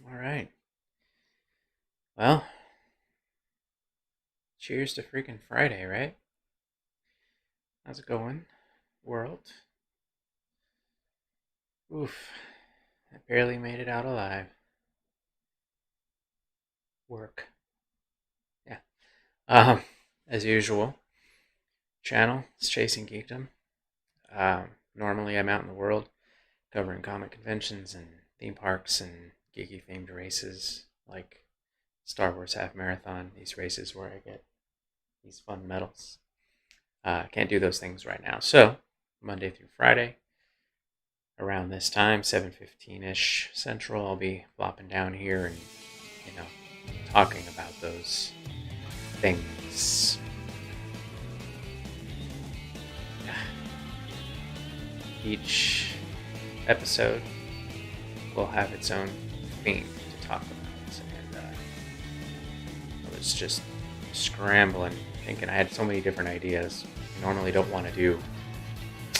All right. Well, cheers to freaking Friday, right? How's it going, world? Oof. I barely made it out alive. Work. Yeah. Um, as usual, channel is Chasing Geekdom. Normally, I'm out in the world covering comic conventions and theme parks and geeky themed races like Star Wars Half Marathon, these races where I get these fun medals. Can't do those things right now. So, Monday through Friday, around this time, 7:15ish Central, I'll be flopping down here and, you know, talking about those things. Each episode will have its own theme to talk about, and I was just scrambling, thinking I had so many different ideas. I normally don't want to do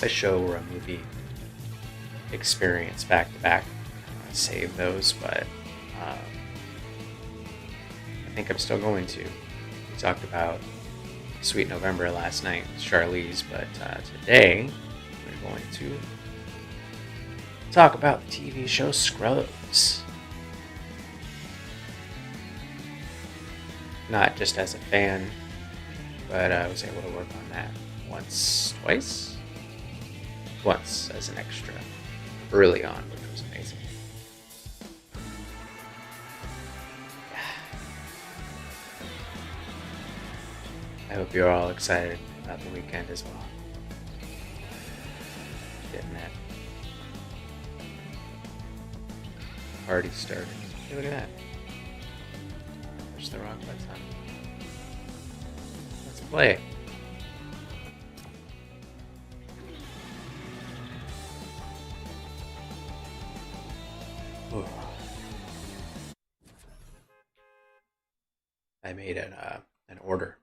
a show or a movie experience back to back. Save those, but I think I'm still going to. We talked about Sweet November last night with Charlize, but today we're going to talk about the TV show Scrubs. Not just as a fan, but I was able to work on that twice? Once as an extra early on, which was amazing. I hope you're all excited about the weekend as well. Getting that party started. Hey, look at that. Push the wrong button. Let's play. Ooh. I made an order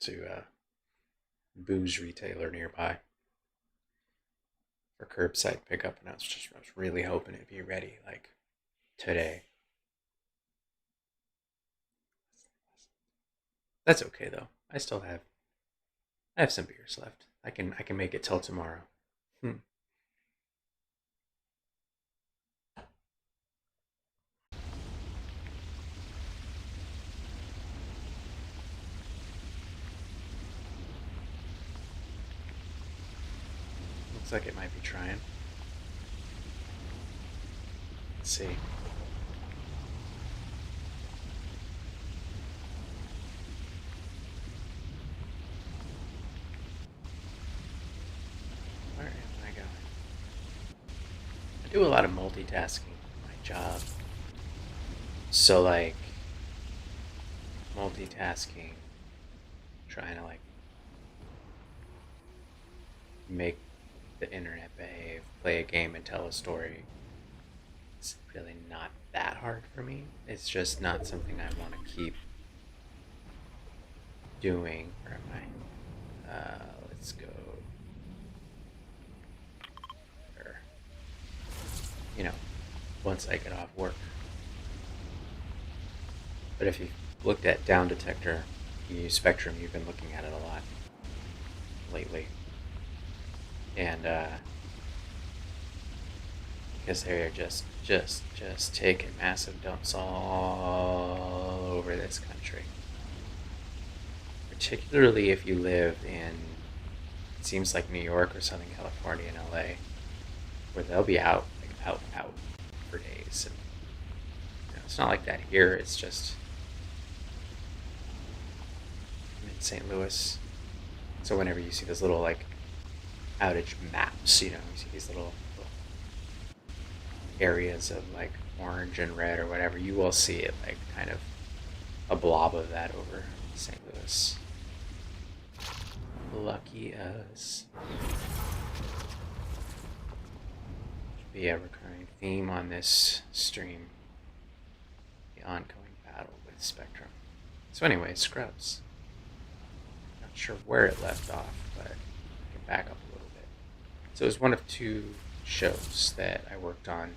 to a booze retailer nearby for curbside pickup, and I was really hoping it'd be ready like today. That's okay though. I have some beers left. I can make it till tomorrow. Hmm. Looks like it might be trying. Let's see. Where am I going? I do a lot of multitasking in my job. So like multitasking, trying to like make the internet behave, play a game and tell a story. It's really not that hard for me. It's just not something I want to keep doing. Where am I? Let's go. There. You know, once I get off work. But if you've looked at Down Detector, you use Spectrum, you've been looking at it a lot lately. And because they're just taking massive dumps all over this country. Particularly if you live in, it seems like New York or Southern California and LA, where they'll be out for days. And, it's not like that here. It's just I'm in St. Louis, so whenever you see those little like outage maps, you see these little areas of like orange and red or whatever, you will see it like kind of a blob of that over St. Louis. Lucky us. Should be a recurring theme on this stream. The ongoing battle with Spectrum. So anyway, Scrubs. Not sure where it left off, but I can back up a little bit. So it was one of two shows that I worked on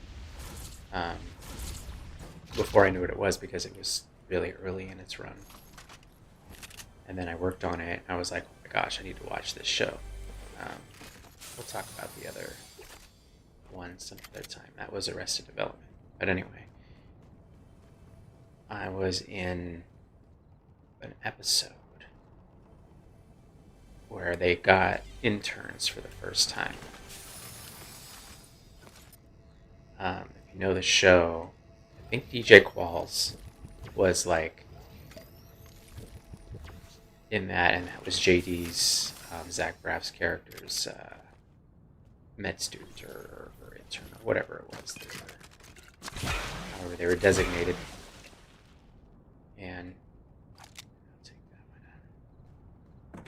before I knew what it was because it was really early in its run. And then I worked on it. And I was like, oh my gosh, I need to watch this show. Um, we'll talk about the other one some other time. That was Arrested Development. But anyway, I was in an episode where they got interns for the first time. If you know the show, I think DJ Qualls was like in that, and that was JD's, Zach Braff's character's med student or intern or whatever it was. However, they were designated. And I'll take that one out.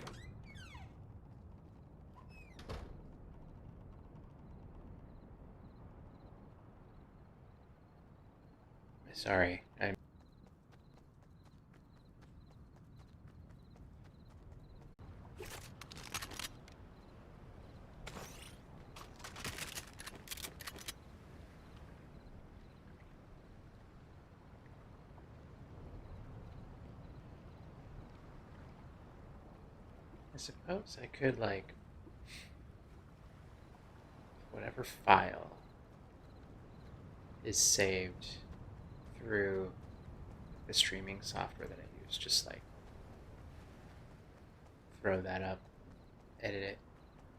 Sorry, I suppose I could, like, whatever file is saved through the streaming software that I use, just like throw that up, edit it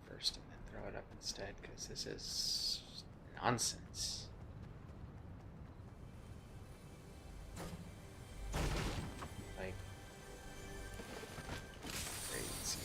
first, and then throw it up instead, because this is nonsense. Like, crazy.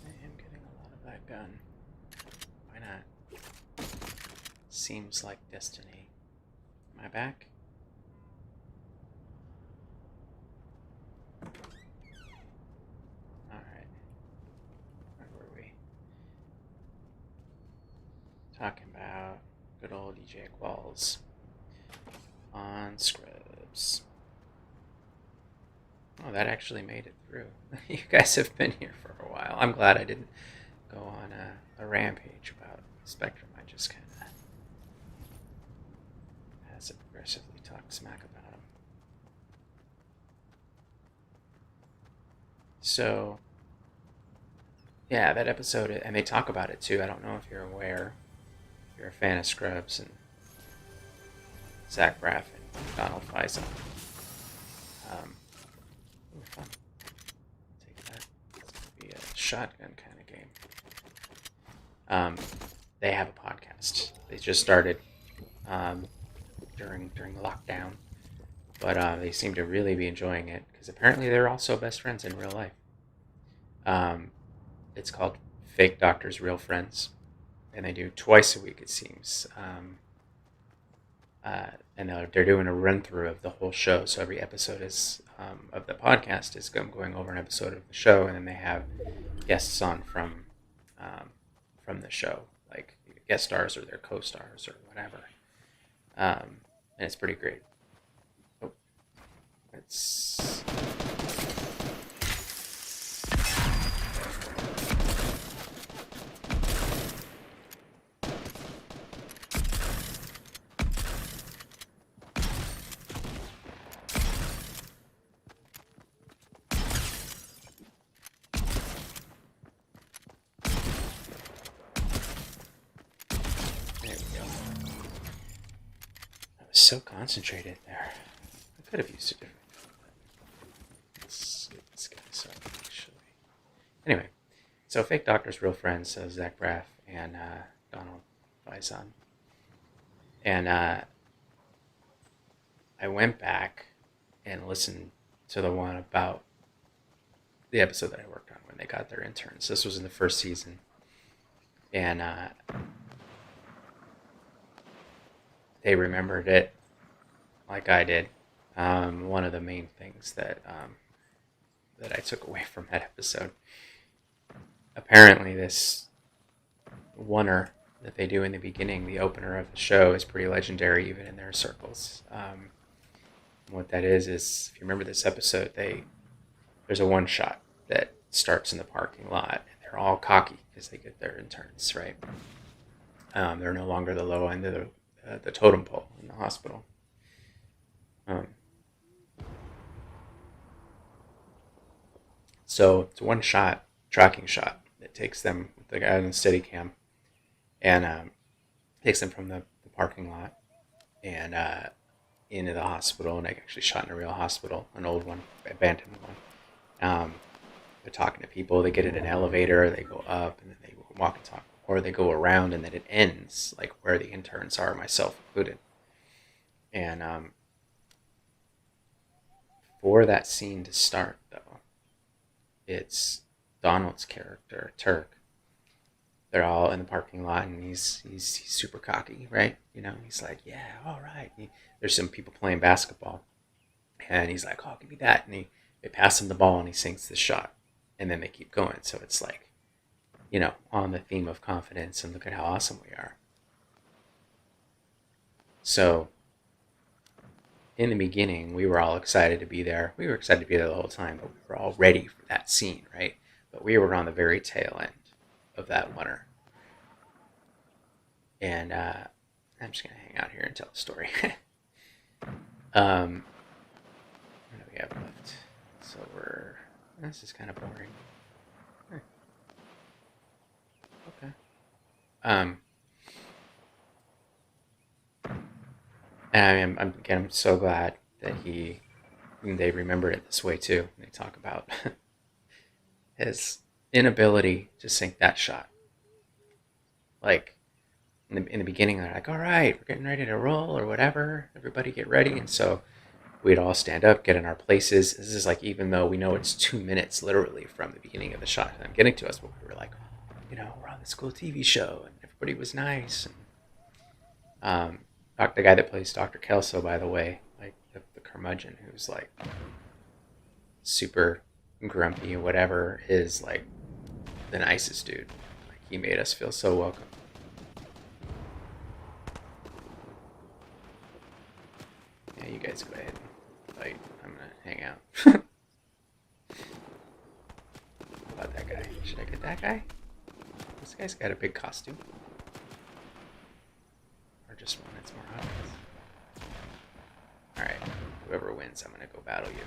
I am getting a lot of that gun. Why not? Seems like destiny. Am I back? Alright. Where were we? Talking about good old DJ Qualls on Scrubs. Oh, that actually made it through. You guys have been here for a while. I'm glad I didn't go on a rampage about Spectrum. I just kind of passive aggressively talked smack about him. So, yeah, that episode, and they talk about it too. I don't know if you're aware. If you're a fan of Scrubs and Zach Braff and Donald Faison. Ooh, fun. Take that. It's going to be a shotgun kind of game. They have a podcast. They just started during the lockdown, but they seem to really be enjoying it because apparently they're also best friends in real life. It's called Fake Doctors, Real Friends, and they do twice a week, it seems. And they're doing a run through of the whole show. So every episode is of the podcast is going over an episode of the show, and then they have guests on from the show, like guest stars or their co-stars or whatever. And it's pretty great. Oh, it's there we go. I was so concentrated there. I could have used a different phone, but let's get this guy up actually. Anyway, so Fake Doctors, Real Friends, so Zach Braff and Donald Faison. And I went back and listened to the one about the episode that I worked on when they got their interns. This was in the first season. And they remembered it like I did. one of the main things that I took away from that episode. Apparently, this oneer that they do in the beginning, the opener of the show, is pretty legendary even in their circles. What that is if you remember this episode, there's a one shot that starts in the parking lot, and they're all cocky because they get their interns, right? They're no longer the low end of the totem pole in the hospital. So it's one shot, tracking shot, that takes them, the guy on the Steadicam, and takes them from the parking lot and into the hospital, and they actually shot in a real hospital, an old one, abandoned one. They're talking to people. They get in an elevator. They go up, and then they walk and talk, or they go around, and then it ends like where the interns are, myself included. And for that scene to start, though, it's Donald's character, Turk. They're all in the parking lot, and he's super cocky, right? You know, he's like, yeah, all right. There's some people playing basketball, and he's like, oh, give me that. And they pass him the ball, and he sinks the shot, and then they keep going. So it's like, you know, on the theme of confidence, and look at how awesome we are. So in the beginning, we were all excited to be there. We were excited to be there the whole time, but we were all ready for that scene, right? But we were on the very tail end of that winter. And I'm just going to hang out here and tell the story. What do we have left? So this is kind of boring. Okay. And I'm so glad that they remembered it this way too. They talk about his inability to sink that shot. Like in the beginning, they're like, "All right, we're getting ready to roll or whatever. Everybody get ready." And so we'd all stand up, get in our places. This is like, even though we know it's 2 minutes literally from the beginning of the shot and them getting to us, but we were like, you know, we're on this cool TV show, and everybody was nice. And the guy that plays Dr. Kelso, by the way, like the curmudgeon who's like super grumpy or whatever, is like the nicest dude. Like, he made us feel so welcome. Yeah, you guys go ahead and fight. I'm gonna hang out. How about that guy? Should I get that guy? This guy's got a big costume. Or just one that's more obvious. Alright, whoever wins, I'm gonna go battle you.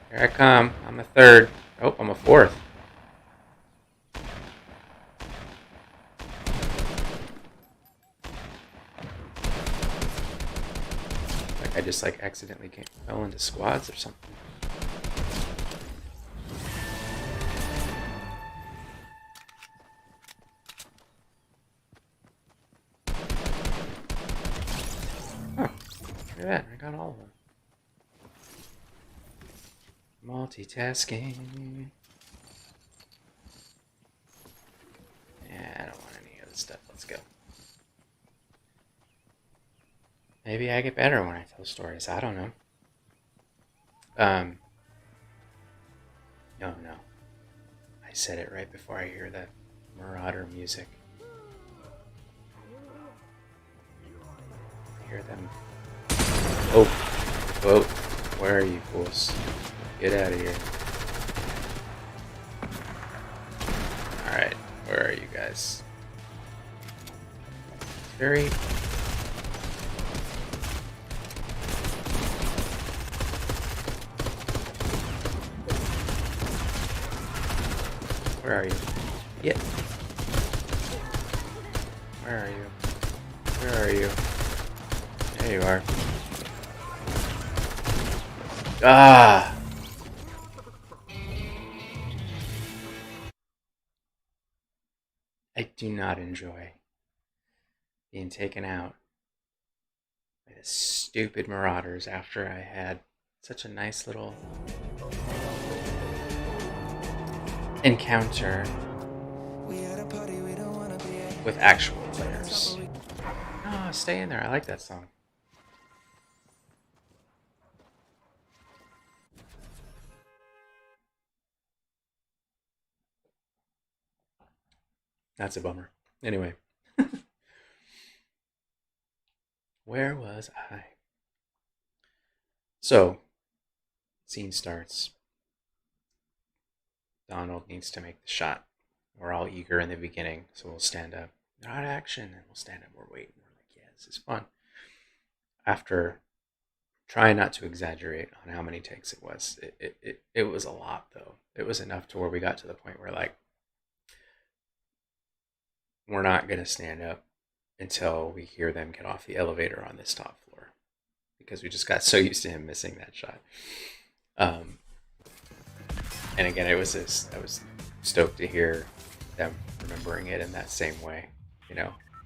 Here I come. I'm a third. Oh, I'm a fourth. Like I just accidentally fell into squads or something. Oh, look at that. I got all of them. Multitasking. Yeah, I don't want any of this stuff. Let's go. Maybe I get better when I tell stories. I don't know. Oh no. I said it right before I hear that Marauder music. I hear them. Oh, whoa. Where are you, fools? Get out of here. Alright, where are you guys? It's very... Where are you? Yeah. Where are you? Where are you? There you are. Ah! I do not enjoy being taken out by the stupid marauders after I had such a nice little encounter with actual players. Oh, stay in there. I like that song. That's a bummer. Anyway, where was I? So, scene starts. Donald needs to make the shot. We're all eager in the beginning, so we'll stand up. Not action, and we'll stand up. We're waiting. We're like, yeah, this is fun. After trying not to exaggerate on how many takes it was, it was a lot, though. It was enough to where we got to the point where, like, we're not going to stand up until we hear them get off the elevator on this top floor because we just got so used to him missing that shot. Um, and again, I was stoked to hear them remembering it in that same way,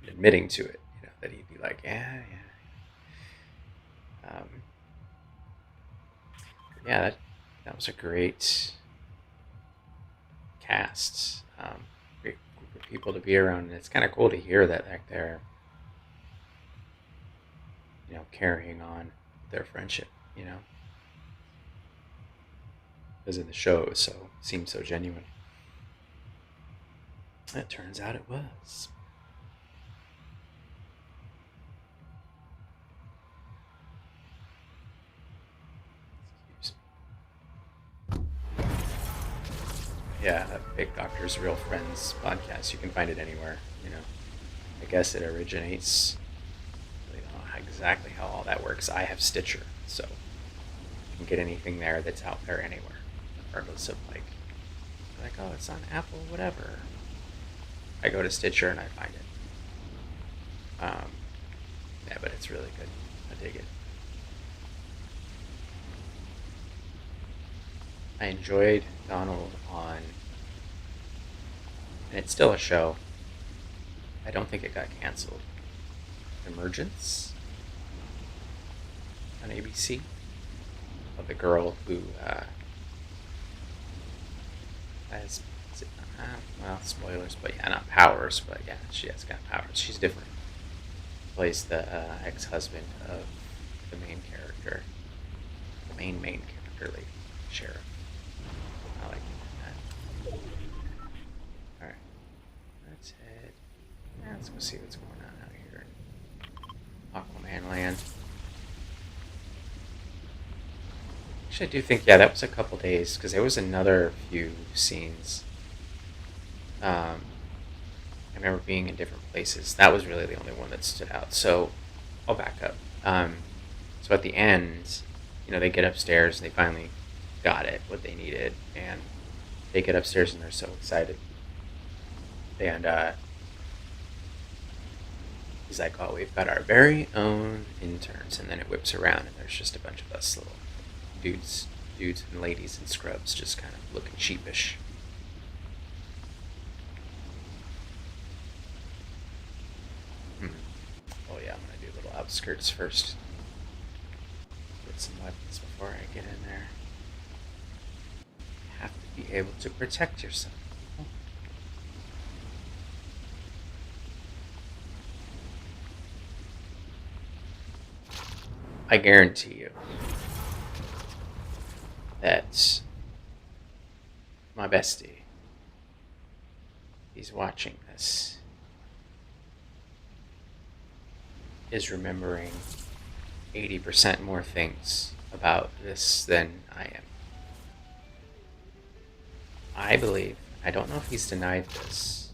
admitting to it, that he'd be like, yeah, yeah. Yeah, that was a great cast. Great group of people to be around, and it's kind of cool to hear that like they're, carrying on their friendship, because in the show it seemed so genuine. It turns out it was. Yeah, that Big Doctor's Real Friends podcast. You can find it anywhere. I guess it originates. I really don't know exactly how all that works. I have Stitcher, so you can get anything there that's out there anywhere, regardless of like, oh, it's on Apple, whatever. I go to Stitcher and I find it. Yeah, but it's really good. I dig it. I enjoyed Donald on, and it's still a show. I don't think it got canceled. Emergence on ABC, of the girl who has, well, spoilers, but yeah, not powers, but yeah, she has got powers. She's different. Plays the ex-husband of the main character, the main character, lady sheriff. I like that. All right, let's head. Yeah, let's go see what's going on out here in Aquaman land. Actually, I do think, yeah, that was a couple days, because there was another few scenes. I remember being in different places. That was really the only one that stood out. So I'll back up. So at the end, they get upstairs and they finally got it, what they needed, and they get upstairs and they're so excited. And he's like, oh, we've got our very own interns. And then it whips around and there's just a bunch of us little dudes and ladies in scrubs just kind of looking sheepish. Oh yeah, I'm gonna do little outskirts first. Get some weapons before I get in there. You have to be able to protect yourself. I guarantee you that my bestie, he's watching this, is remembering 80% more things about this than I am. I believe, I don't know if he's denied this,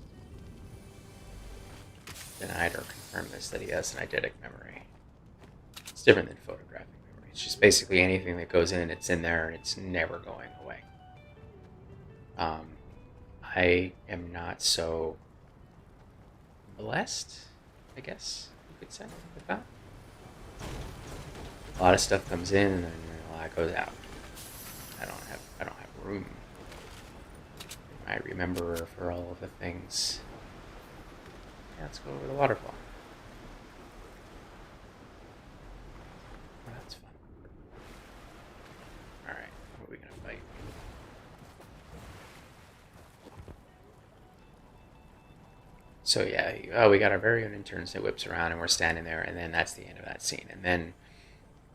denied or confirmed this, that he has an eidetic memory. It's different than photographic memory. It's just basically anything that goes in, it's in there and it's never going away. I am not so blessed, I guess you could say, with that. A lot of stuff comes in and then a lot goes out. I don't have room. I remember for all of the things. Yeah, let's go over the waterfall. Oh, that's fun. Alright, what are we gonna fight? So yeah, we got our very own interns that whips around and we're standing there, and then that's the end of that scene. And then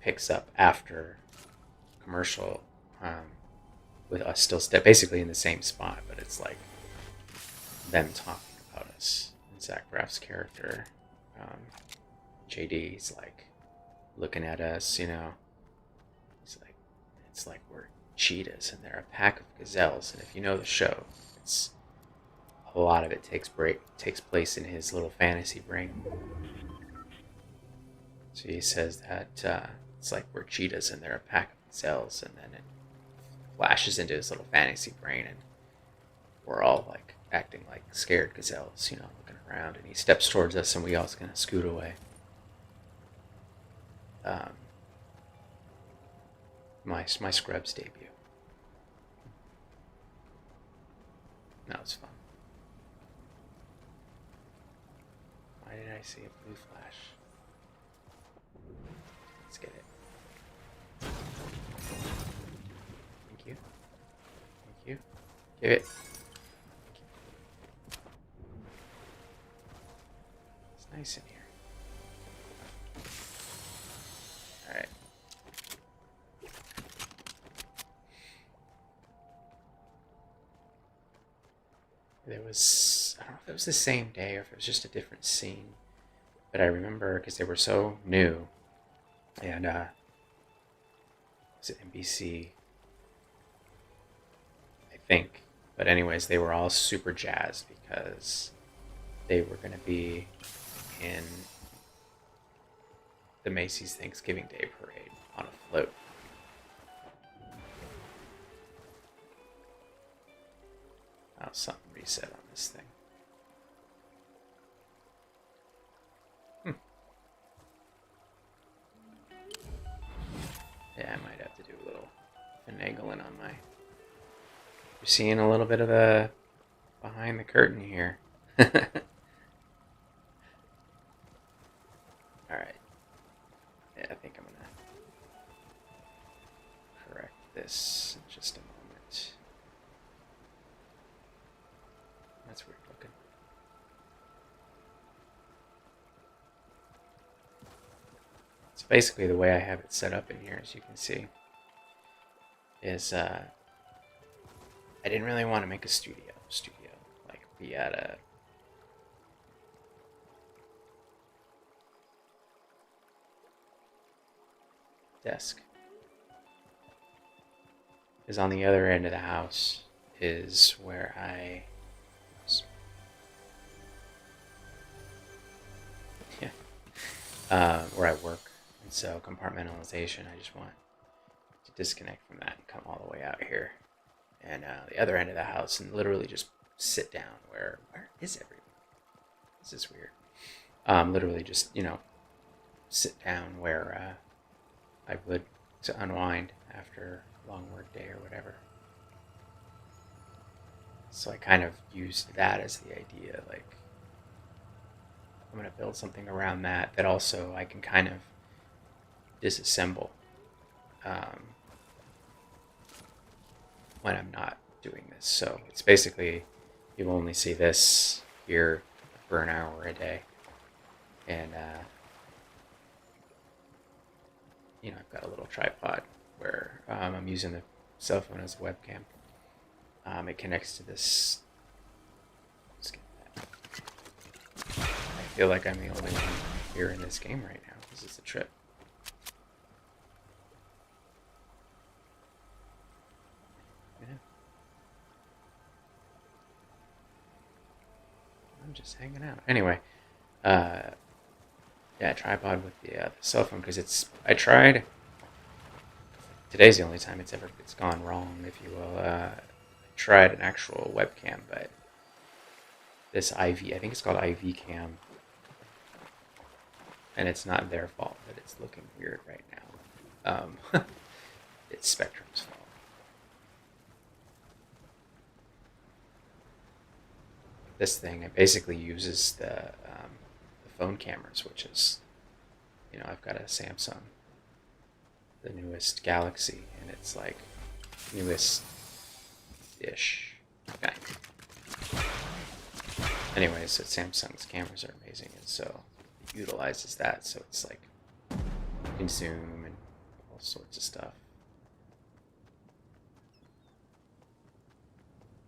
picks up after commercial, with us still basically in the same spot, but it's like them talking about it. this. And Zach Braff's character, um, JD's like looking at us, He's like, it's like we're cheetahs and they're a pack of gazelles. And if you know the show, it's a lot of it takes place in his little fantasy brain. So he says that it's like we're cheetahs and they're a pack of gazelles, and then it flashes into his little fantasy brain, and we're all like acting like scared gazelles, looking around, and he steps towards us, and we all kind of scoot away. Um, my Scrubs debut. That was fun. Why did I see a blue flash? Let's get it. Thank you. Thank you. Give it. It's nice in here. Alright. There was, I don't know if it was the same day or if it was just a different scene, but I remember because they were so new, and was it NBC? I think. But anyways, they were all super jazzed because they were going to be in the Macy's Thanksgiving Day Parade on a float. Oh, something reset on this thing. Yeah, I might have to do a little finagling on my... You're seeing a little bit of the behind the curtain here. Alright. Yeah, I think I'm going to correct this in just a moment. That's weird looking. So basically the way I have it set up in here, as you can see, is I didn't really want to make a studio, like be at a desk. Because on the other end of the house is where where I work. And so compartmentalization, I just want to disconnect from that and come all the way out here. And the other end of the house, and literally just sit down where is everyone? This is weird. Literally just, sit down where I would to unwind after a long work day or whatever. So I kind of used that as the idea, like I'm going to build something around that also I can kind of disassemble when I'm not doing this. So it's basically, you'll only see this here for an hour a day. And, I've got a little tripod where I'm using the cell phone as a webcam. It connects to this. Let's get that. I feel like I'm the only one here in this game right now. This is a trip. Yeah. I'm just hanging out. Anyway, yeah, tripod with the cell phone, because I tried. Today's the only time it's gone wrong, if you will. I tried an actual webcam, but this IV, I think it's called IV cam, and it's not their fault that it's looking weird right now. It's Spectrum's fault. This thing, it basically uses the phone cameras, which is, I've got a Samsung, the newest Galaxy, and it's like newest-ish. Okay. Anyways, so Samsung's cameras are amazing, and so it utilizes that, so it's like you can zoom and all sorts of stuff.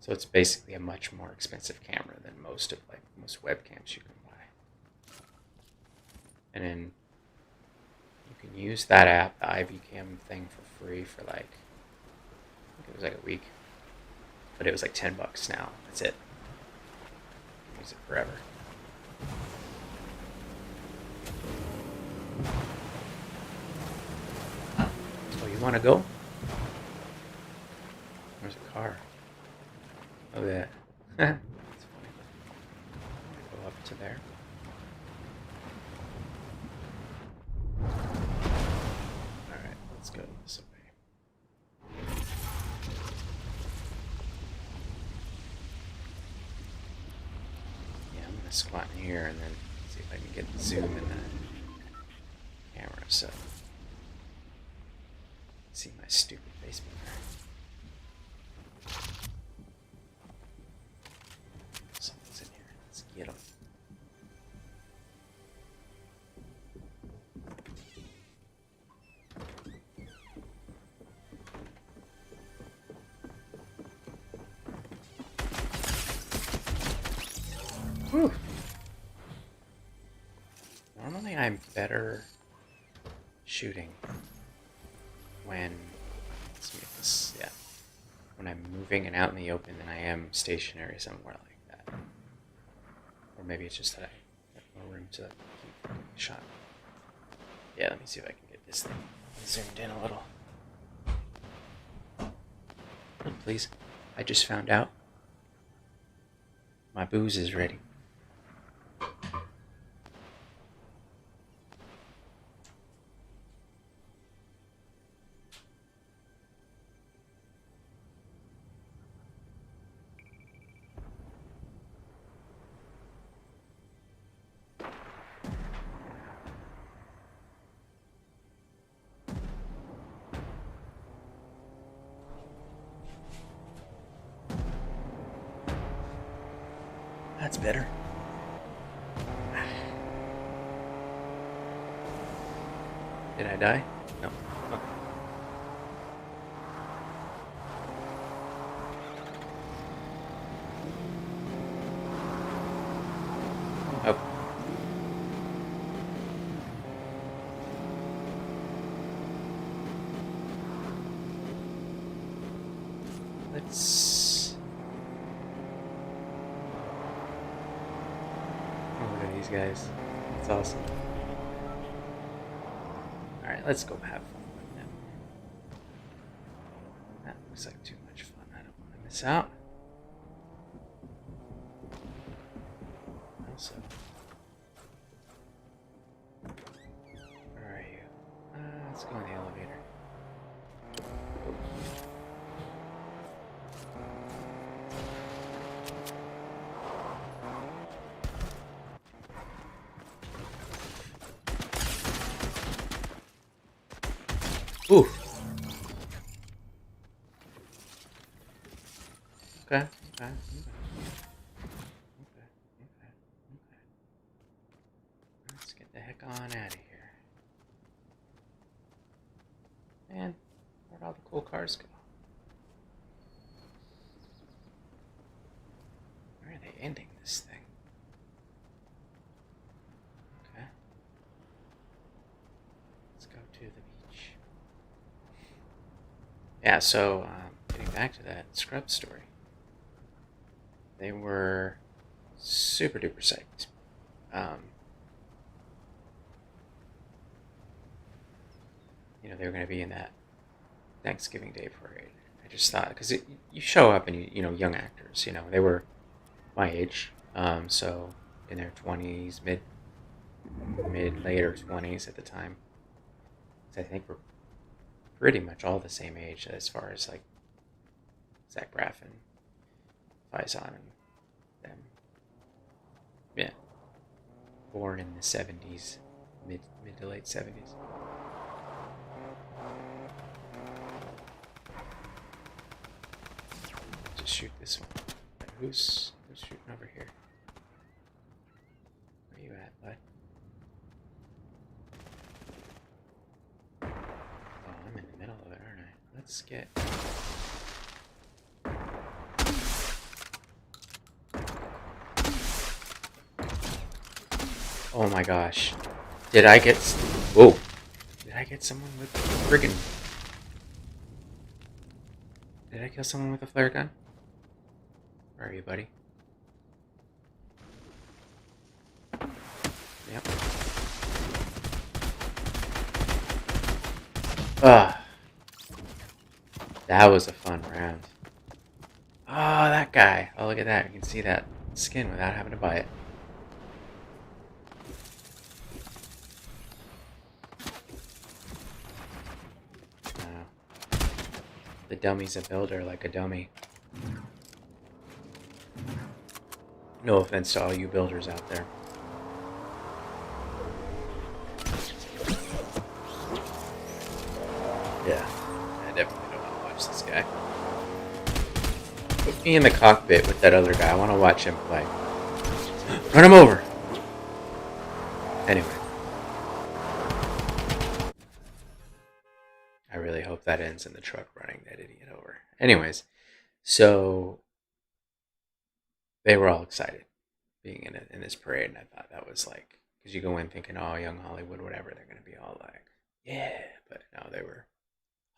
So it's basically a much more expensive camera than most most webcams you can buy. And then you can use that app, the IBCam thing, for free for like, I think it was like a week. But it was like $10 now. That's it. You can use it forever. Oh, you want to go? There's a car. Oh, yeah. That's funny. I'm going to go up to there. Alright, let's go this way. Yeah, I'm going to squat in here and then see if I can get the zoom in the camera so see my stupid face better. Someone's in here. Let's get them. Whew. Normally I'm better shooting when, let's see if this, yeah, when I'm moving and out in the open than I am stationary somewhere like that. Or maybe it's just that I have more room to keep getting a shot. Yeah, let me see if I can get this thing zoomed in a little. Oh, please. I just found out my booze is ready. That's better. Did I die? No. Okay. Oh. Let's... Oh, look at these guys. That's awesome. Alright, let's go have fun with them. That looks like too much fun. I don't want to miss out. Also, where are you? Let's go in the elevator. Ooh. Okay. Let's get the heck on out of here. Man, where'd all the cool cars go? Where are they ending this thing? Okay. Let's go to the beach. Yeah, so getting back to that Scrub story. They were super duper psyched. You know, they were going to be in that Thanksgiving Day parade. I just thought, because you show up and you know, young actors, you know, they were my age, so in their 20s, mid later 20s at the time. So I think we're pretty much all the same age as far as like Zach Braff and Faison and them. Yeah, born in the 70s, mid to late 70s. Just shoot this one. Who's shooting over here? Where you at, bud? Oh, I'm in the middle of it, aren't I? Let's get... Oh my gosh. Did I get... Whoa. Did I get someone with friggin... Did I kill someone with a flare gun? Where are you, buddy? Yep. Ah. That was a fun round. Oh, that guy. Oh, look at that. You can see that skin without having to buy it. The dummy's a builder like a dummy. No offense to all you builders out there. Yeah, I definitely don't want to watch this guy. Put me in the cockpit with that other guy. I want to watch him play. Run him over! Anyway. I really hope that ends in the truck running that idiot over. Anyways, so they were all excited being in this parade, and I thought that was like, because you go in thinking, oh, young Hollywood, whatever, they're going to be all like, yeah, but no, they were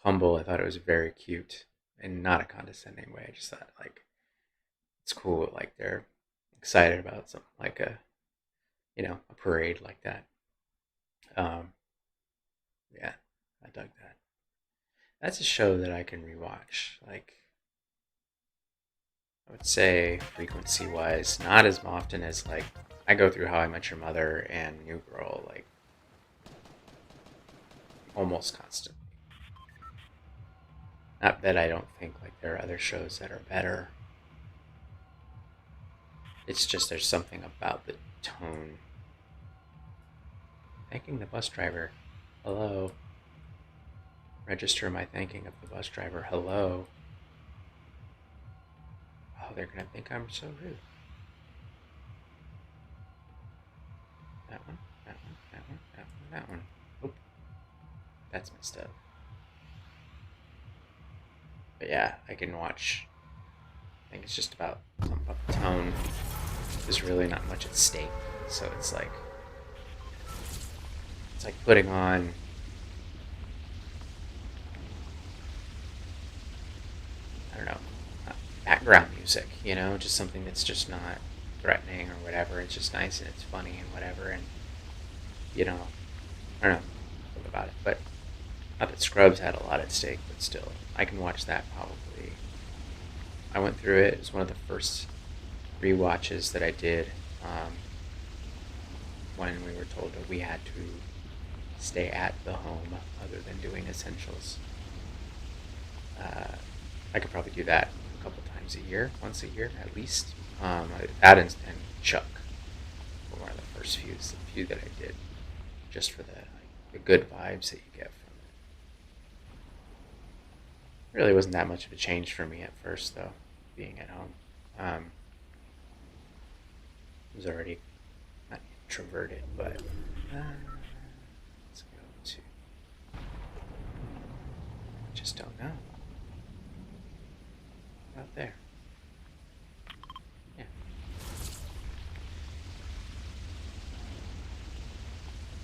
humble. I thought it was very cute in not a condescending way. I just thought, like, it's cool. Like, they're excited about something like a parade like that. Yeah, I dug that. That's a show that I can rewatch. Like, I would say frequency wise, not as often as like I go through How I Met Your Mother and New Girl, like almost constantly. Not that I don't think like there are other shows that are better. It's just there's something about the tone. Thanking the bus driver. Hello. Register my thanking of the bus driver. Hello. Oh, they're gonna think I'm so rude. That one, that one, that one, that one, that one. Oop. That's messed up. But yeah, I can watch. I think it's just about something about the tone. There's really not much at stake, so it's like putting on I don't know background music, just something that's just not threatening or whatever. It's just nice and it's funny and whatever, and I don't know about it, but not that Scrubs had a lot at stake, but still, I can watch that probably. I went through it. It was one of the first rewatches that I did when we were told that we had to stay at the home other than doing essentials. I could probably do that a couple times a year, once a year at least. That and Chuck were one of the first few that I did, just for the good vibes that you get from it. Really wasn't that much of a change for me at first, though, being at home. I was already not introverted, but let's go to. I just don't know. Out there. Yeah.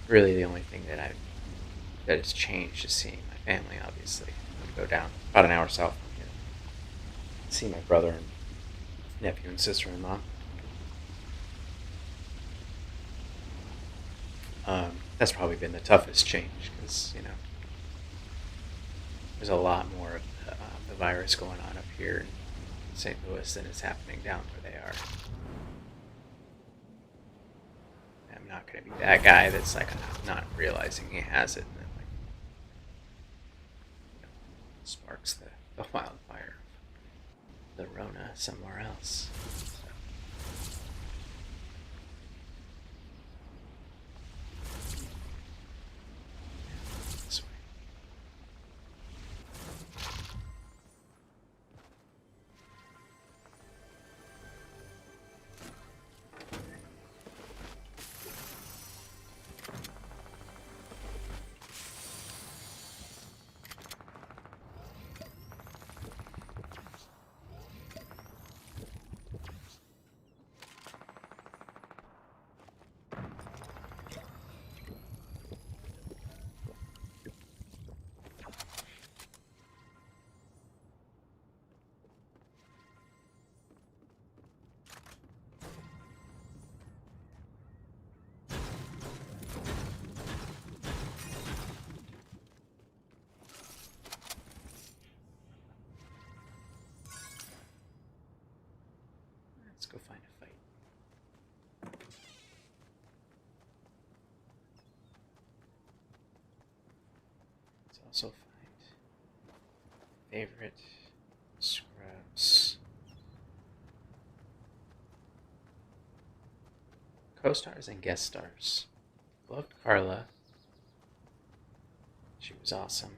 Really, the only thing that has changed is seeing my family. Obviously, I go down about an hour south from here, see my brother and nephew and sister-in-law. That's probably been the toughest change because there's a lot more of the virus going on up here in St. Louis than is happening down where they are. I'm not going to be that guy that's like not realizing he has it, and then like sparks the wildfire of the Rona somewhere else. This way. go find a fight. Let's also find favorite scrubs. Co-stars and guest stars. Loved Carla. She was awesome.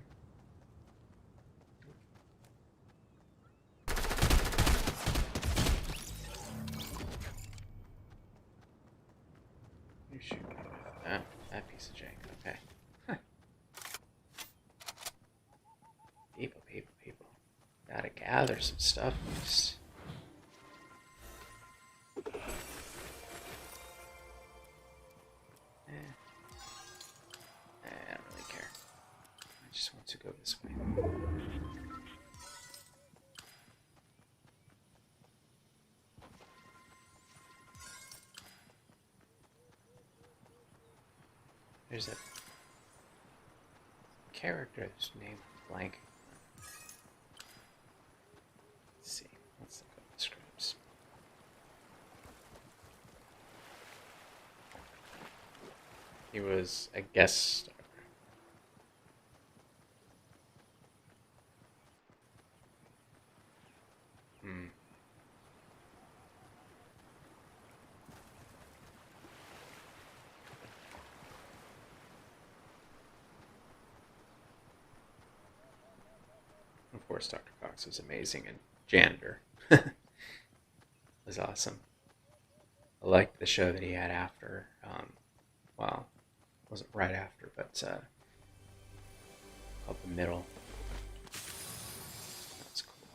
You shoot me with that piece of jank. Okay. Huh. People. Gotta gather some stuff. I don't really care. I just want to go this way. There's a character whose name is blank. Let's see. Let's look up the scripts. He was a guest star. Of course, Dr. Cox was amazing, and Janitor was awesome. I liked the show that he had after. Well, it wasn't right after, but called The Middle. That's cool.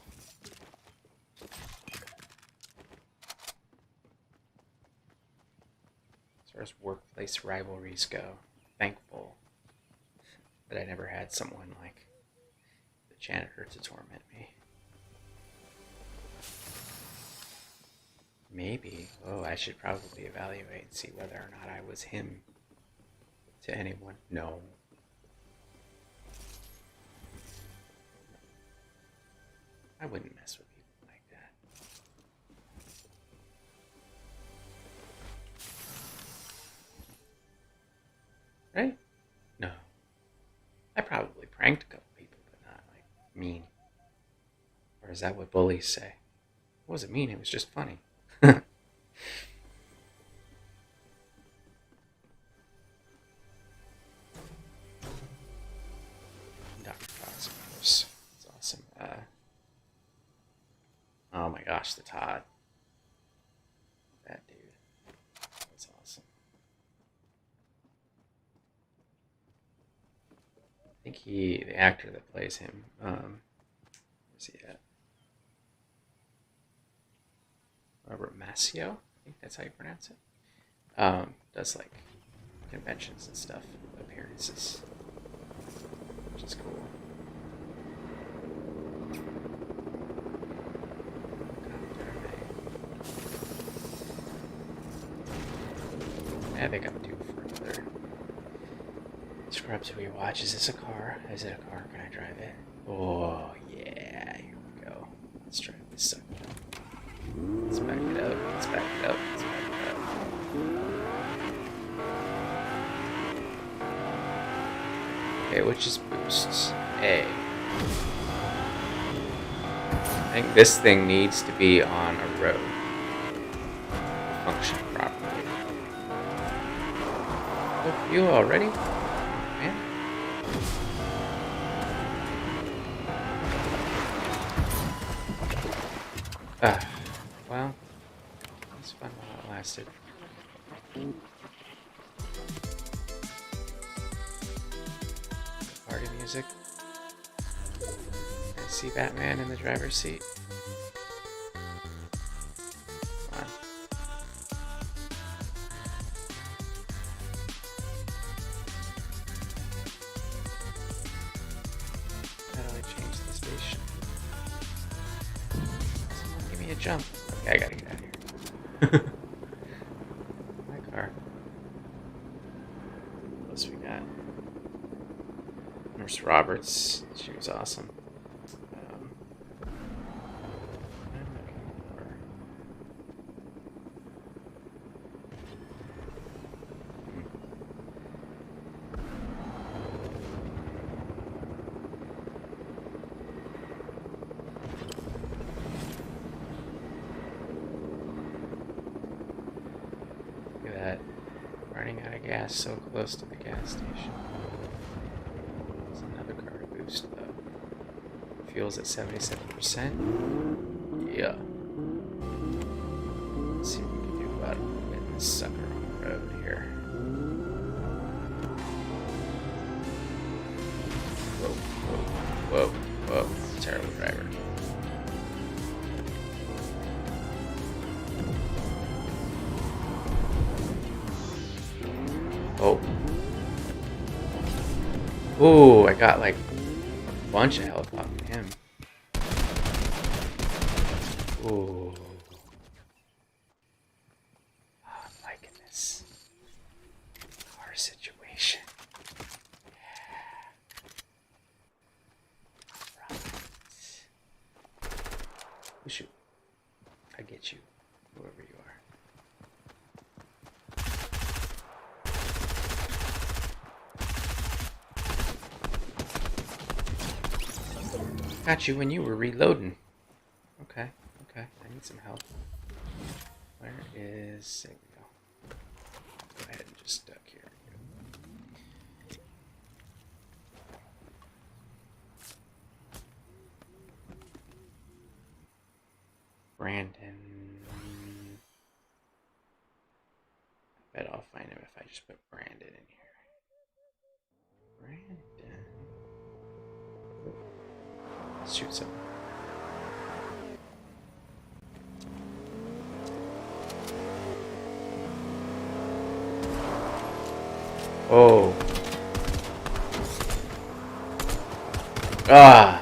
As far as workplace rivalries go, thankful that I never had someone like the janitor to torment me. Maybe. Oh, I should probably evaluate and see whether or not I was him to anyone. No. I wouldn't mess with people like that. Right? No. I probably pranked a couple people, but not like mean. Or is that what bullies say? It wasn't mean, it was just funny. Dr. Fox, of course. It's awesome. Oh my gosh, the Todd. That dude. That's awesome. I think the actor that plays him, where's he at? Robert Mascio, I think that's how you pronounce it. Does like conventions and stuff, appearances, which is cool. I think I'm due for another Scrubs rewatch. Is this a car? Is it a car? Can I drive it? Oh yeah, here we go. Let's drive this sucker. Let's back it up. Let's back it up. Let's back it up. Okay, which is boosts? A. I think this thing needs to be on a road to function properly. Oh, you already? Man. Well, it was fun while it lasted. Party music. I see Batman in the driver's seat. Come on. How do I change the station? Someone give me a jump. Okay, I gotta get out of here. My car. What else we got? Nurse Roberts. She was awesome. I'm looking for running out of gas so close to the gas station. There's another car to boost though. Fuel's at 77%. Yeah. Let's see what we can do about getting this sucker on the road here. Whoa, whoa, whoa, whoa. Terrible driver. Oh. Ooh, I got like a bunch of health off of him. Ooh. Oh, I'm liking this car situation. Right. Oh, shoot. I get you, whoever you are. Got you when you were reloading. Okay, okay. I need some help. Where is... There we go. Go ahead and just duck here. Brandon. I bet I'll find him if I just put Brandon in here. Brandon. Let's shoot some. Oh. Ah.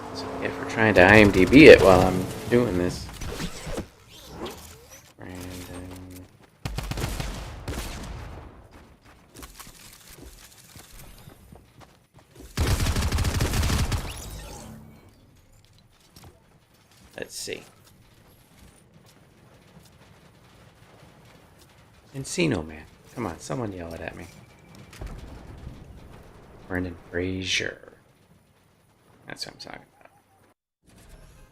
That's what I get for trying to IMDb it while I'm doing this. Brandon. Let's see. Encino Man. Come on, someone yell it at me. Brendan Fraser. That's what I'm talking about.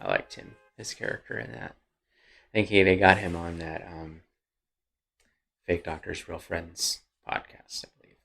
I liked him, his character in that. I think they got him on that Fake Doctors, Real Friends podcast, I believe.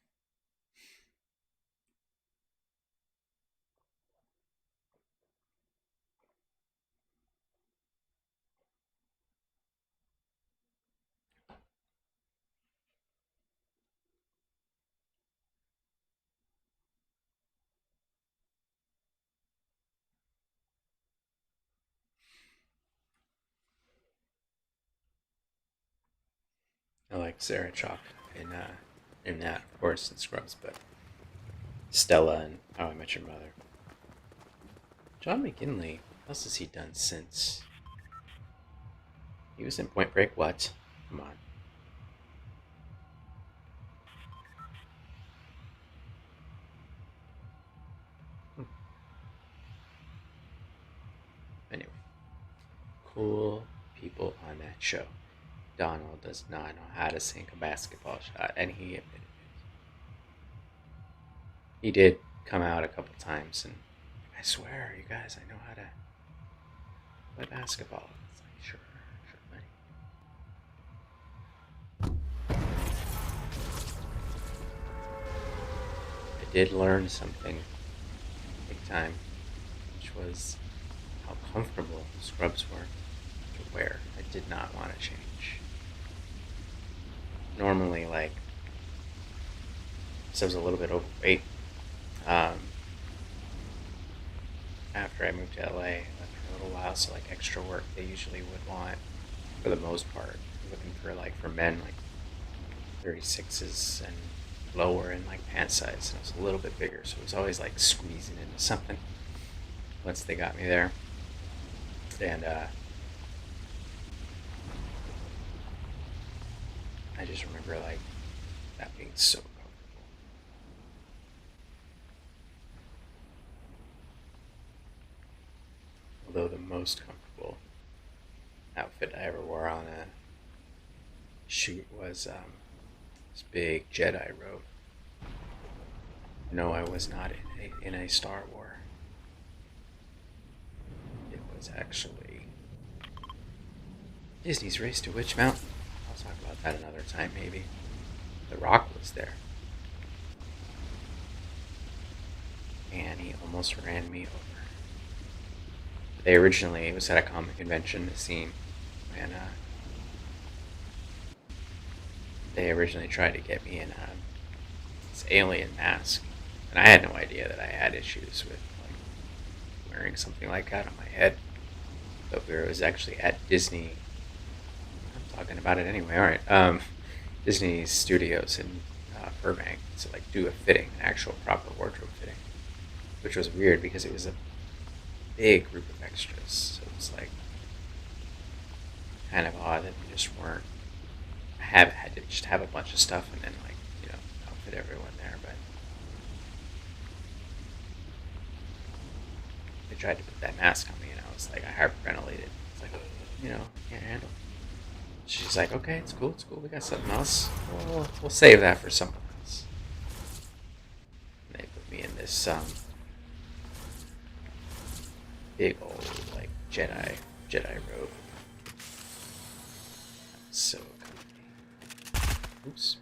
I like Sarah Chalk in that, of course, in Scrubs, but Stella and How I Met Your Mother. John McGinley, what else has he done since? He was in Point Break, what? Come on. Anyway, cool people on that show. Donald does not know how to sink a basketball shot, and he admitted it. He did come out a couple times, and I swear, you guys, I know how to play basketball. It's like, sure, buddy. I did learn something big time, which was how comfortable scrubs were to wear. I did not want to change. Normally, like, so I was a little bit overweight. After I moved to LA, after a little while, so like extra work they usually would want, for the most part, looking for like for men like 36s and lower in like pant size, and it was a little bit bigger, so it was always like squeezing into something once they got me there. And I just remember like that being so comfortable. Although the most comfortable outfit I ever wore on a shoot was this big Jedi robe. No, I was not in a Star Wars. It was actually Disney's Race to Witch Mountain. I'll talk about that another time, maybe. The Rock was there. And he almost ran me over. It was at a comic convention, the scene, and they originally tried to get me in this alien mask. And I had no idea that I had issues with wearing something like that on my head. But it was actually at Disney. I'm talking about it anyway. All right, Disney Studios in Burbank to do a fitting, an actual proper wardrobe fitting, which was weird because it was a big group of extras. So it was kind of odd that we just weren't had to just have a bunch of stuff and then outfit everyone there. But they tried to put that mask on me, and I was I hyperventilated. It's can't handle it. She's like, okay, it's cool, we got something else. We'll save that for someone else. And they put me in this big old Jedi robe. So comfy. Oops.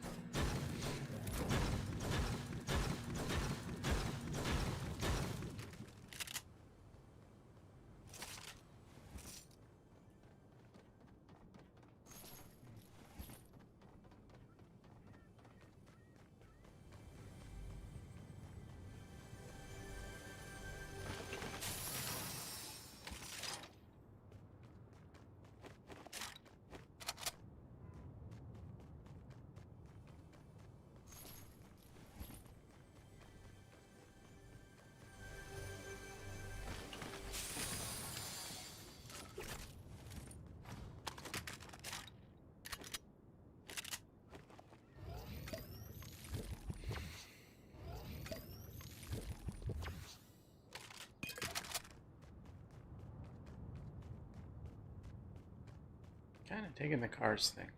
Kind of taking the cars thing.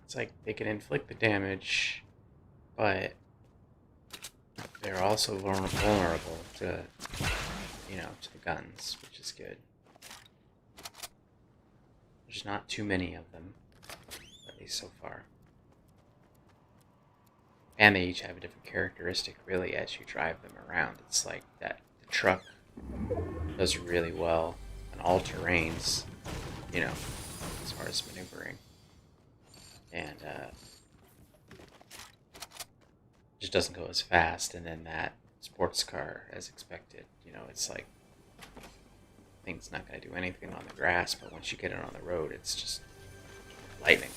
It's they can inflict the damage, but they're also vulnerable to, to the guns, which is good. There's not too many of them, at least so far. And they each have a different characteristic, really, as you drive them around. It's the truck does really well on all terrains, as far as maneuvering. And just doesn't go as fast. And then that sports car, as expected, it's thing's not going to do anything on the grass, but once you get it on the road, it's just lightning.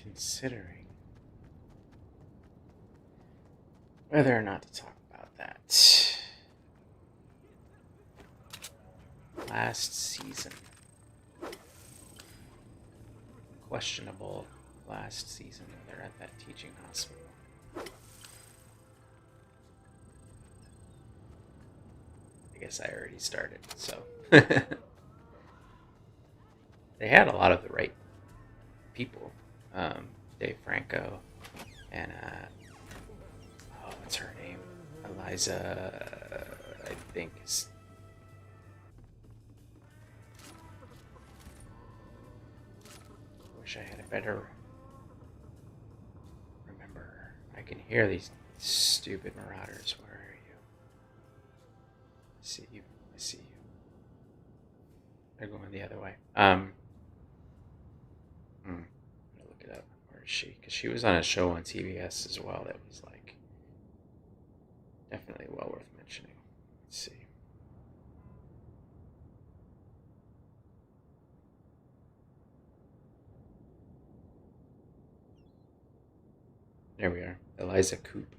Considering whether or not to talk about that. Last season. Questionable last season. They're at that teaching hospital. I guess I already started, so. They had a lot of the right people. Dave Franco and what's her name? Eliza, I think is. Wish I had a better remember. I can hear these stupid marauders. Where are you? I see you. They're going the other way. Look it up. Where is she? Because she was on a show on TBS as well that was definitely well worth mentioning. Let's see. There we are. Eliza Coupe.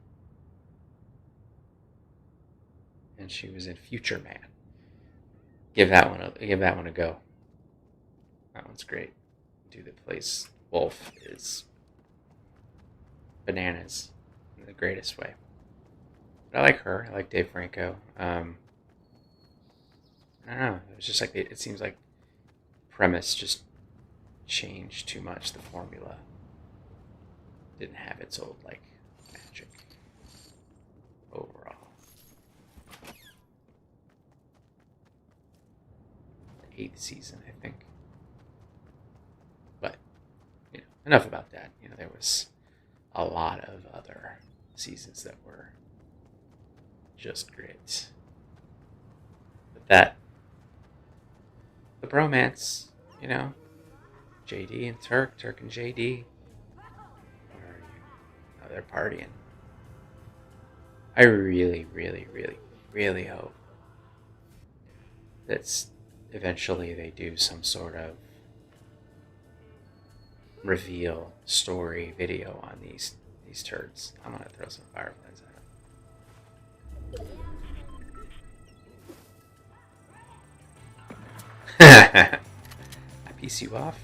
And she was in Future Man. Give that one a go. That one's great. Dude that plays Wolf is bananas in the greatest way. But I like her. I like Dave Franco. I don't know. It was just like it seems like premise just changed too much. The formula didn't have its old like magic overall. The 8th season, I think. But enough about that. There was a lot of other seasons that were just great. But the bromance, JD and Turk and JD, where are you? Oh, they're partying. I really, really, really, really hope that eventually they do some sort of reveal story video on these turds. I'm gonna throw some fireflies at them. I piece you off.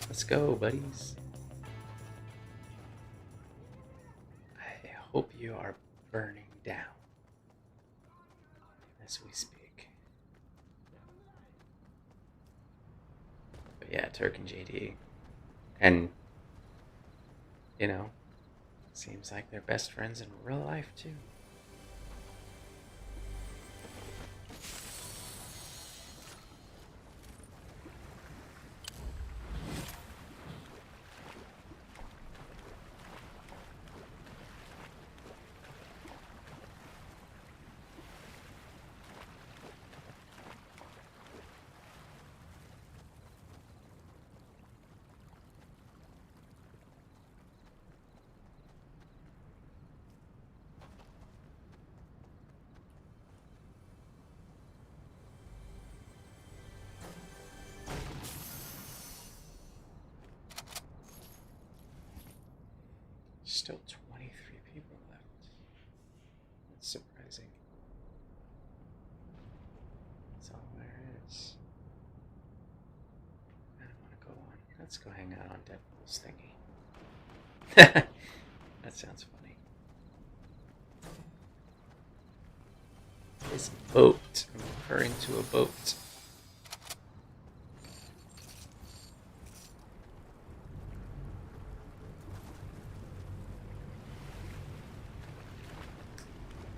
Let's go, buddies. I hope you are burning down as we speak. But yeah, Turk and JD. And, seems like they're best friends in real life, too. Still 23 people left. That's surprising. That's all there is. I don't want to go on. Let's go hang out on Deadpool's thingy. That sounds funny. This boat. I'm referring to a boat.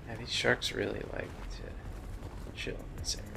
Yeah, these sharks really like to chill in this area.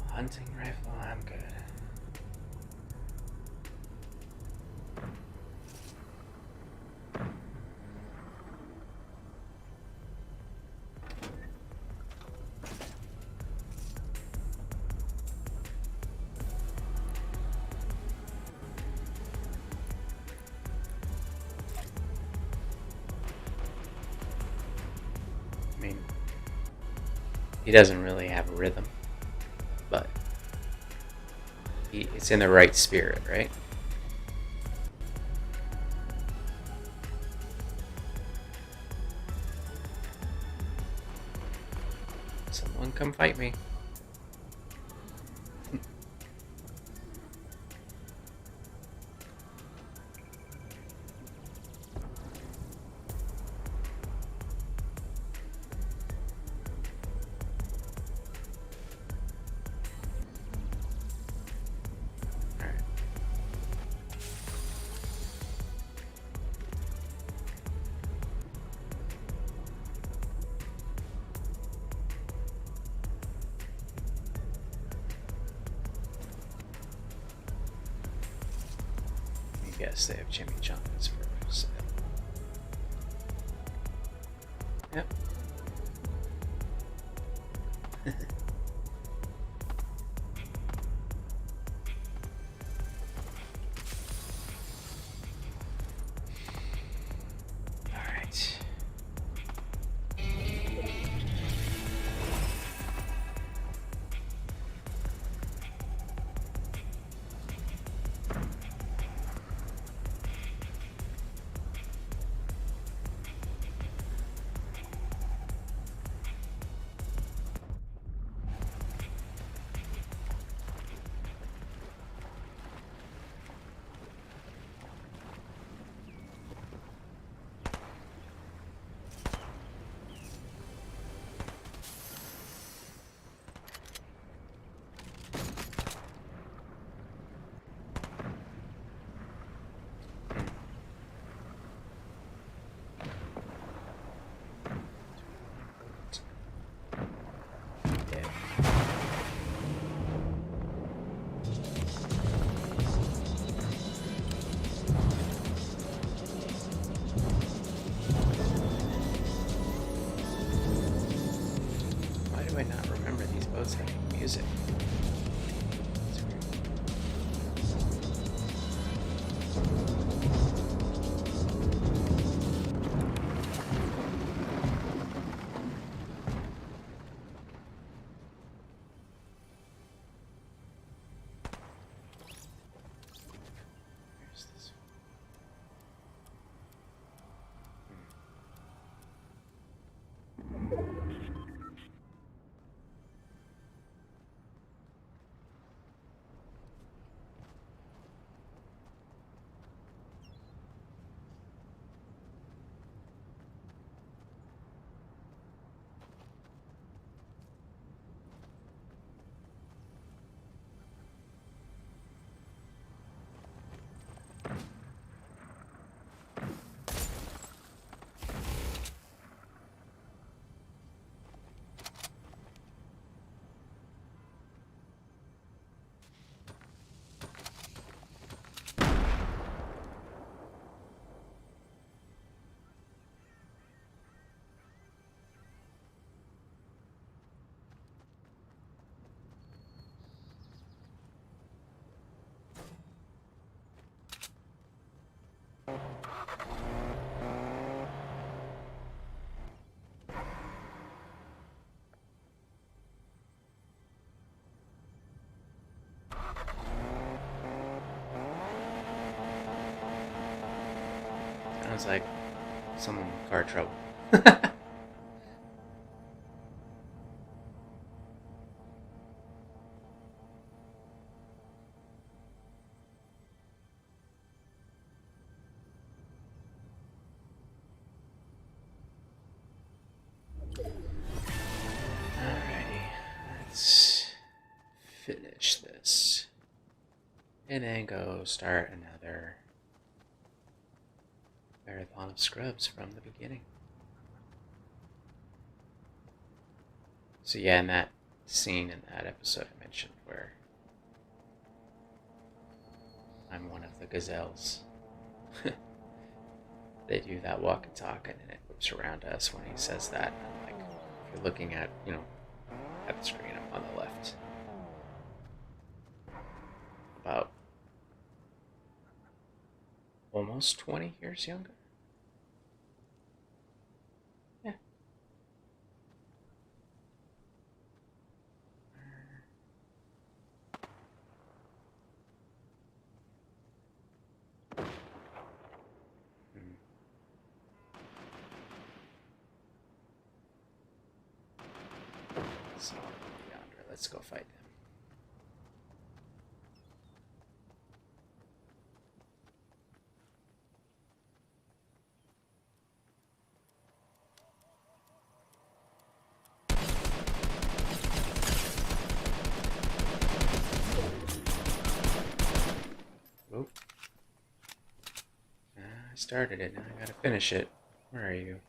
Hunting rifle, I'm good. I mean, he doesn't really have a rhythm, but it's in the right spirit, right? Someone come fight me. Yes, they have chimichangas for sale. Yep. Sounds like someone with car trouble. Alrighty, let's finish this. And then go start another marathon of scrubs from the beginning. So yeah, in that scene in that episode I mentioned where I'm one of the gazelles, they do that walk and talk and then it whips around us when he says that. And like, if you're looking at, at the screen, I'm on the left. About almost 20 years younger. Yeah. So, yonder, let's go fight them. Oh. I started it, now I gotta finish it. Where are you?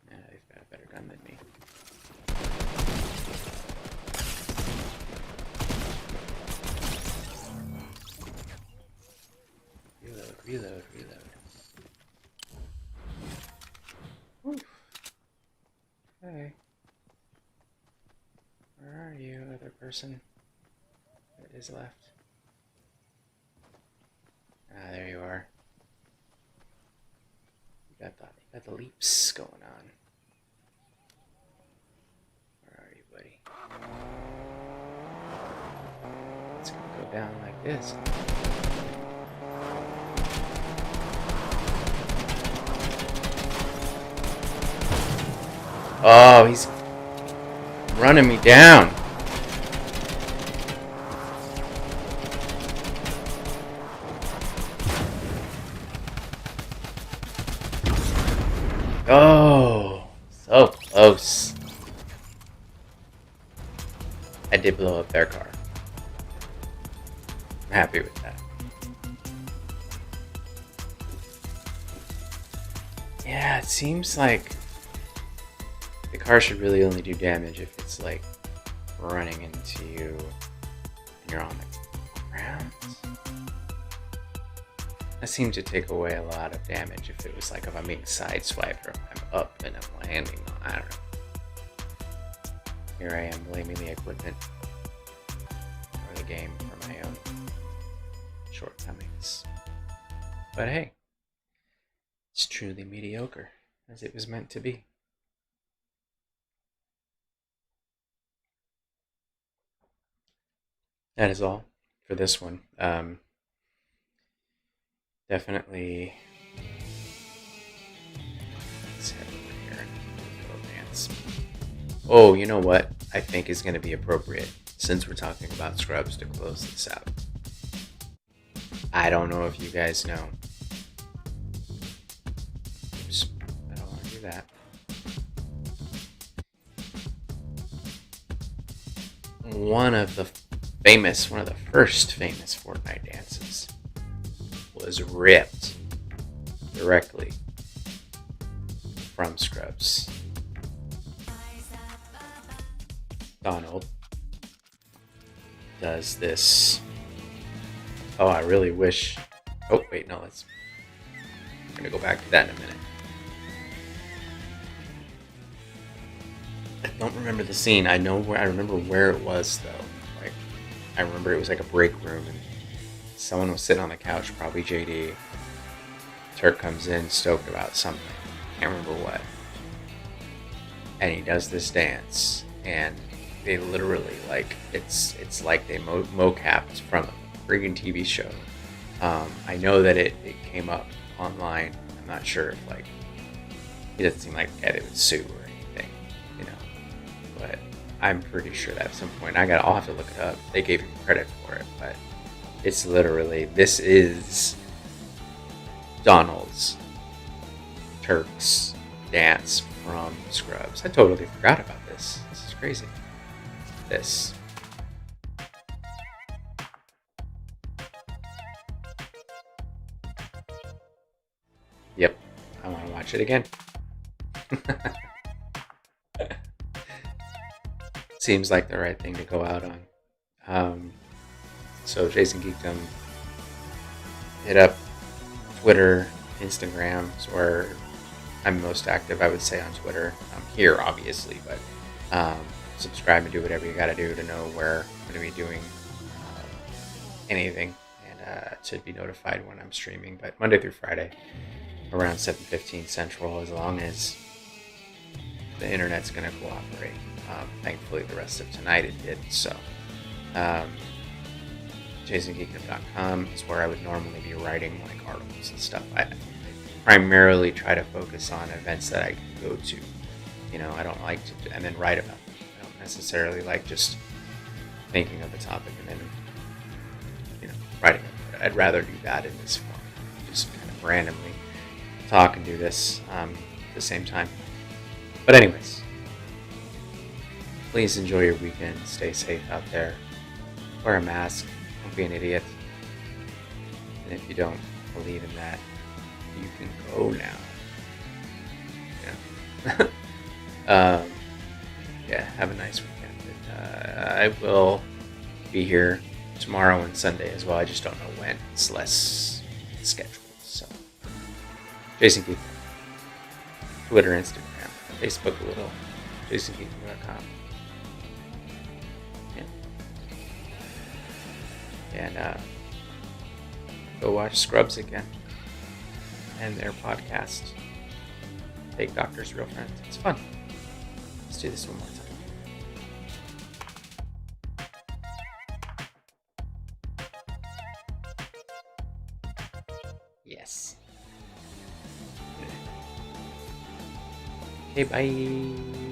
Yeah, they've got a better gun than me. Reload, reload, reload. Oof. Hey. Where are you, other person that is left? Ah, there you are. You got the leaps going on. Where are you, buddy? It's gonna go down like this. Oh, he's running me down. Oh, so close. I did blow up their car. I'm happy with that. Yeah, it seems like the car should really only do damage if it's like running into you and you're on the ground. That seemed to take away a lot of damage if it was like if I'm being sideswiped or if I'm up and I'm landing. I don't know. Here I am blaming the equipment or the game for my own shortcomings. But hey, it's truly mediocre, as it was meant to be. That is all for this one. Definitely. Let's head over here and go dance. Oh, you know what I think is going to be appropriate since we're talking about scrubs to close this out. I don't know if you guys know. Oops, I don't want to do that. One of the first famous Fortnite dances was ripped directly from Scrubs. Donald does this. Oh, I really wish. Oh, wait, no, we're gonna go back to that in a minute. I don't remember the scene. I remember where it was though. Like, I remember it was like a break room and someone was sitting on the couch, probably JD. Turk comes in stoked about something. Can't remember what. And he does this dance and they literally like it's like they mocapped from a friggin' TV show. I know that it came up online. I'm not sure if like it doesn't seem like it would sue or anything, you know. But I'm pretty sure that at some point I'll have to look it up. They gave him credit for it, but it's literally this is Donald's Turks dance from Scrubs. I totally forgot about this. This is crazy. This. Yep. I want to watch it again. Seems like the right thing to go out on. So Chasing Geekdom, hit up Twitter, Instagram, is where I'm most active, I would say, on Twitter. I'm here, obviously, but subscribe and do whatever you got to do to know where I'm going to be doing anything, and to be notified when I'm streaming. But Monday through Friday, around 7:15 Central, as long as the internet's going to cooperate. Thankfully, the rest of tonight it did. So, ChasingGeekdom.com is where I would normally be writing like articles and stuff. I primarily try to focus on events that I can go to. You know, I don't like to, and then write about them. I don't necessarily like just thinking of a topic and then, you know, writing about it. I'd rather do that in this form. Just kind of randomly talk and do this at the same time. But anyways, please enjoy your weekend. Stay safe out there. Wear a mask. Don't be an idiot. And if you don't believe in that, you can go now. Yeah. Yeah, have a nice weekend. I will be here tomorrow and Sunday as well. I just don't know when. It's less scheduled. So, Jason Keith. Twitter, Instagram, Facebook a little. JasonKeith.com. And go watch Scrubs again and their podcast, Fake Doctors, Real Friends. It's fun. Let's do this one more time. Yes. Okay, bye.